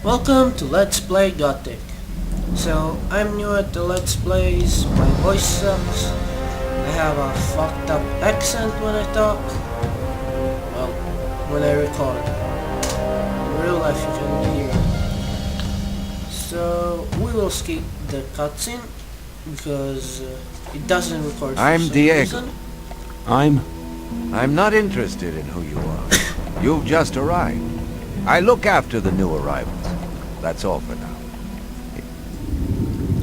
Welcome to Let's Play Gothic. So, I'm new at the Let's Plays, my voice sucks, I have a fucked up accent when I talk, well, when I record. In real life you can hear it. So, we will skip the cutscene, because it doesn't record for I'm some Diego. reason. I'm not interested in who you are. You've just arrived. I look after the new arrivals. That's all for now.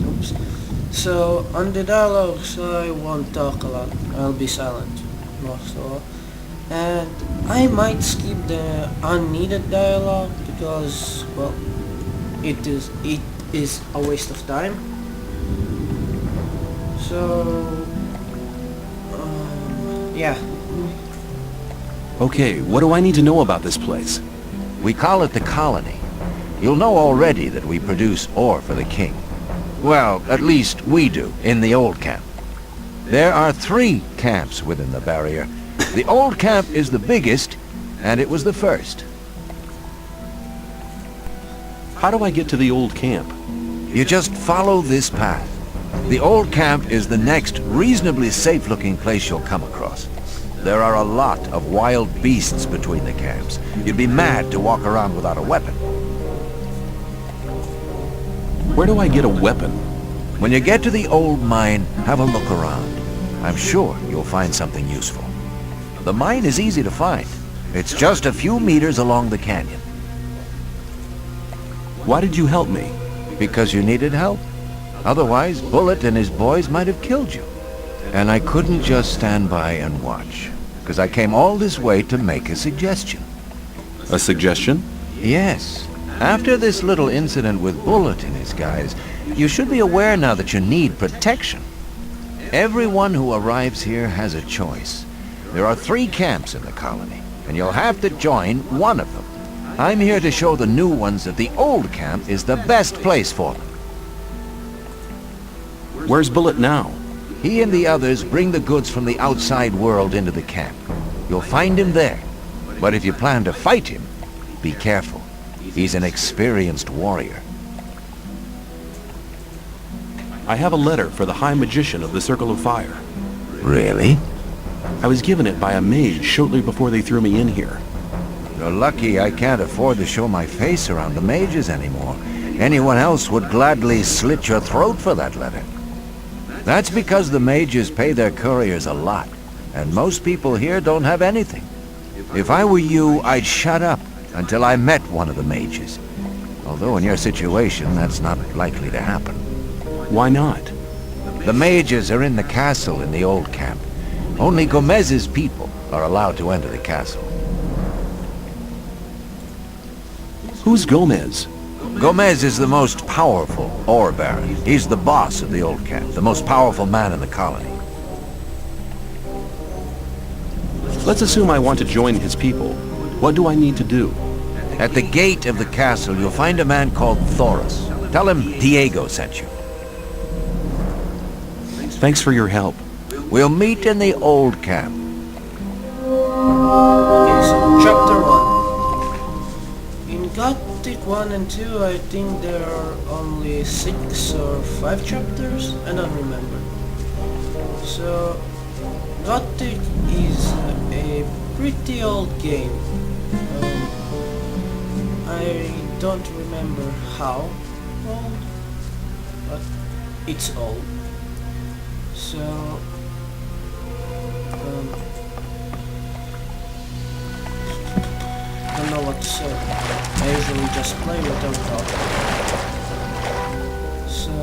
Oops. So, on the dialogues, I won't talk a lot. I'll be silent most of all. And I might skip the unneeded dialogue because, well, it is a waste of time. So, yeah. Okay, what do I need to know about this place? We call it the colony. You'll know already that we produce ore for the king. Well, at least we do, in the old camp. There are 3 camps within the barrier. The old camp is the biggest, and it was the first. How do I get to the old camp? You just follow this path. The old camp is the next reasonably safe-looking place you'll come across. There are a lot of wild beasts between the camps. You'd be mad to walk around without a weapon. Where do I get a weapon? When you get to the old mine, have a look around. I'm sure you'll find something useful. The mine is easy to find. It's just a few meters along the canyon. Why did you help me? Because you needed help. Otherwise, Bullet and his boys might have killed you. And I couldn't just stand by and watch, because I came all this way to make a suggestion. A suggestion? Yes. After this little incident with Bullet and his guys, you should be aware now that you need protection. Everyone who arrives here has a choice. There are 3 camps in the colony, and you'll have to join one of them. I'm here to show the new ones that the old camp is the best place for them. Where's Bullet now? He and the others bring the goods from the outside world into the camp. You'll find him there. But if you plan to fight him, be careful. He's an experienced warrior. I have a letter for the High Magician of the Circle of Fire. Really? I was given it by a mage shortly before they threw me in here. You're lucky I can't afford to show my face around the mages anymore. Anyone else would gladly slit your throat for that letter. That's because the mages pay their couriers a lot, and most people here don't have anything. If I were you, I'd shut up until I met one of the mages. Although in your situation, that's not likely to happen. Why not? The mages are in the castle in the old camp. Only Gomez's people are allowed to enter the castle. Who's Gomez? Gomez is the most powerful ore baron. He's the boss of the old camp, the most powerful man in the colony. Let's assume I want to join his people. What do I need to do? At the gate of the castle, you'll find a man called Thoros. Tell him Diego sent you. Thanks for your help. We'll meet in the old camp. Okay, so chapter 1. In Gothic 1 and 2, I think there are only 6 or 5 chapters, I don't remember. So, Gothic is a pretty old game. I don't remember how old, but it's old. So, don't know what to say. I usually just play without talking. So,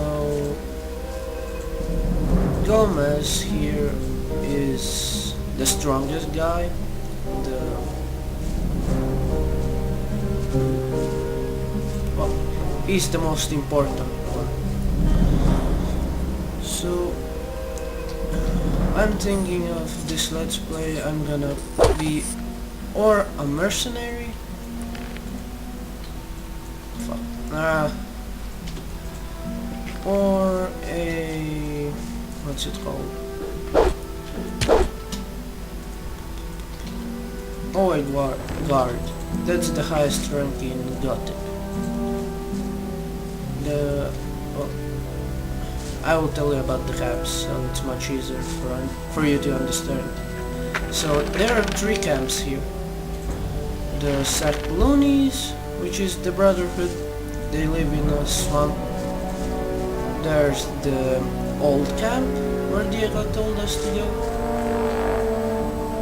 Gomez here is the strongest guy. Well, he's the most important one. So, I'm thinking of this let's play. I'm gonna be or a mercenary. Or a what's it called? Oh, a guard. That's the highest rank in Gothic. well, I will tell you about the camps, so it's much easier for you to understand. So there are 3 camps here. The Sackloonies, which is the Brotherhood. They live in a swamp. There's the old camp, where Diego told us to go.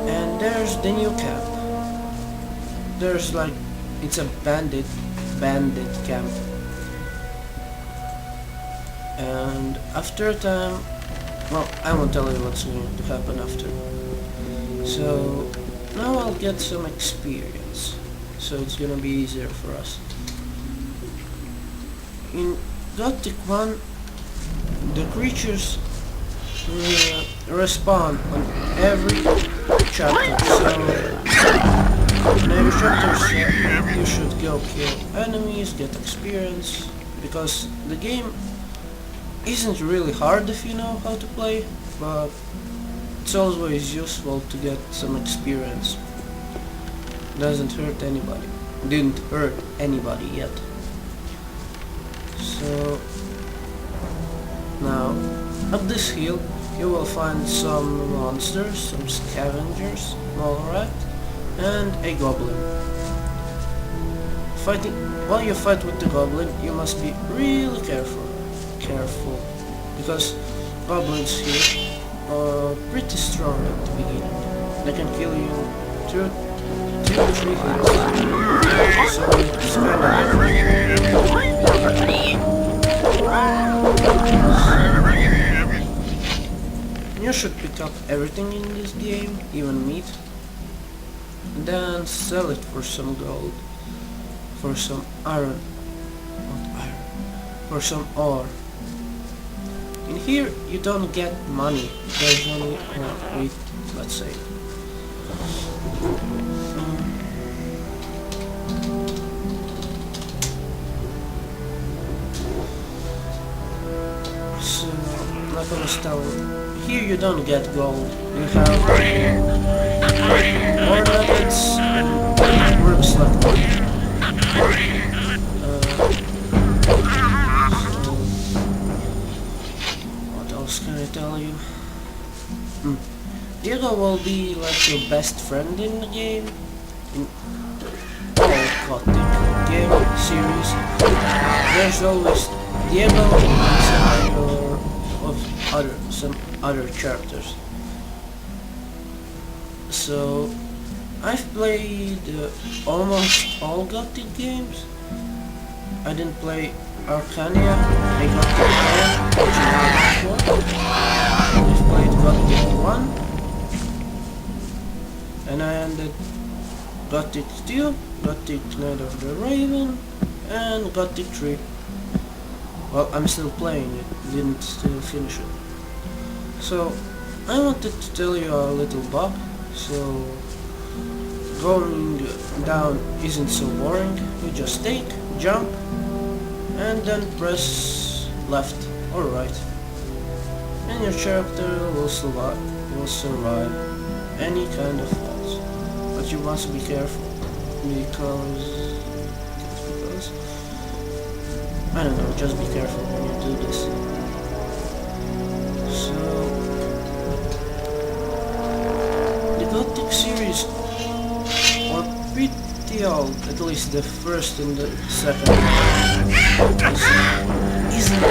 And there's the new camp. There's like, it's a bandit camp. And after a time, well, I won't tell you what's going to happen after. So now I'll get some experience, so it's gonna be easier for us. In Gothic 1, the creatures respawn on every chapter, so in every chapter you should go kill enemies, get experience, because the game isn't really hard if you know how to play, but it's always useful to get some experience. Doesn't hurt anybody. Didn't hurt anybody yet. So now up this hill you will find some monsters, some scavengers, alright, and a goblin. While you fight with the goblin, you must be really careful, because goblins here are pretty strong at the beginning. They can kill you through 2 or 3 hits, so it's you should pick up everything in this game, even meat, and then sell it for some gold, for some iron, not iron, for some ore. In here you don't get money, there's only, wait, let's say. So, like I was telling, here you don't get gold, you have ore nuggets and works like that. Can I tell you? Diego will be like your best friend in the game, in all Gothic game series. There's always Diego and some other characters. So I've played almost all Gothic games. I didn't play Arcania, I got the 10, which I had before. I've played Gothic 1, and I ended Gothic 2, Gothic Night of the Raven, and Gothic 3. Well, I'm still playing it, didn't still finish it. So, I wanted to tell you a little bug, so going down isn't so boring. You just take, jump, and then press left or right, and your character will survive any kind of falls. But you must be careful, because I don't know, just be careful when you do this. So the Gothic series are pretty old, at least the first and the second. Isn't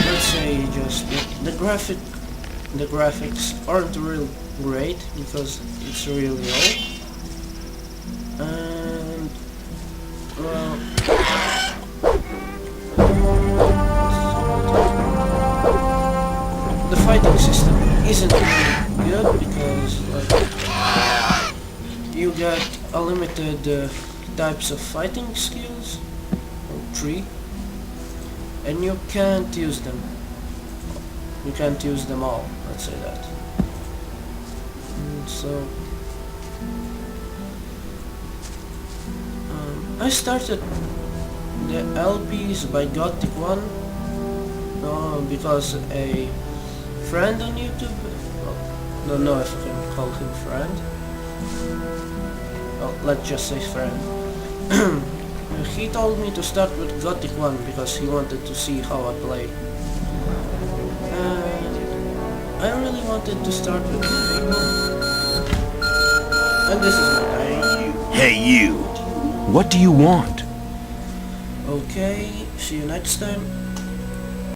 let's say just the graphics aren't real great because it's really old, and well, the fighting system isn't really good because like, you get a limited types of fighting skills, or 3, and you can't use them. You can't use them all, let's say that. So I started the LPs by Gothic 1 because a friend on YouTube, well, don't know if I can call him friend, well, let's just say friend, He told me to start with Gothic 1 because he wanted to see how I play. And I really wanted to start with and this is my time. Hey, you! What do you want? Okay, see you next time.